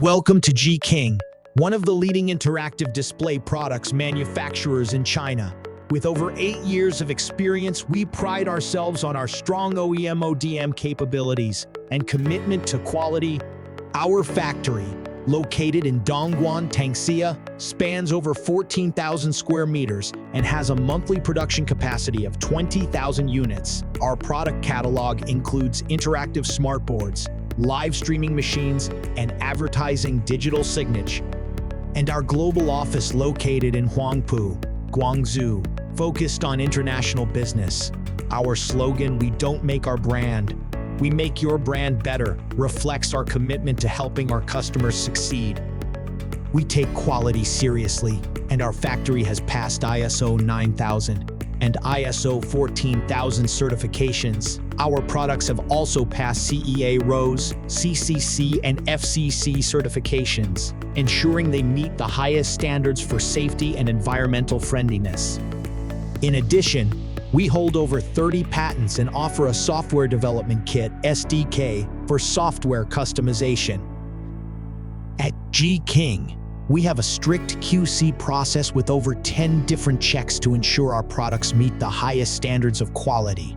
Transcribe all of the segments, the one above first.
Welcome to Giiking, one of the leading interactive display products manufacturers in China. With over 8 years of experience, we pride ourselves on our strong OEM ODM capabilities and commitment to quality. Our factory, located in Dongguan, Tangxia, spans over 14,000 square meters and has a monthly production capacity of 20,000 units. Our product catalog includes interactive smartboards, live streaming machines, and advertising digital signage. And our global office located in Huangpu, Guangzhou, focused on international business. Our slogan, "We don't make our brand, we make your brand better," reflects our commitment to helping our customers succeed. We take quality seriously, and our factory has passed ISO 9000 and ISO 14000 certifications. Our products have also passed CEA RoHS, CCC, and FCC certifications, ensuring they meet the highest standards for safety and environmental friendliness. In addition, we hold over 30 patents and offer a software development kit, SDK, for software customization. At Giiking, we have a strict QC process with over 10 different checks to ensure our products meet the highest standards of quality.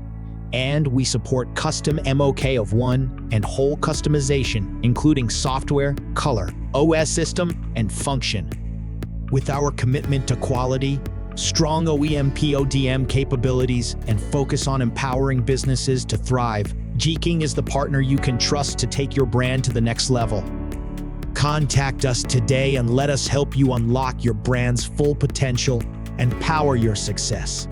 And we support custom MOK of one and whole customization, including software, color, OS system, and function. With our commitment to quality, strong OEM ODM capabilities, and focus on empowering businesses to thrive, Giiking is the partner you can trust to take your brand to the next level. Contact us today and let us help you unlock your brand's full potential and power your success.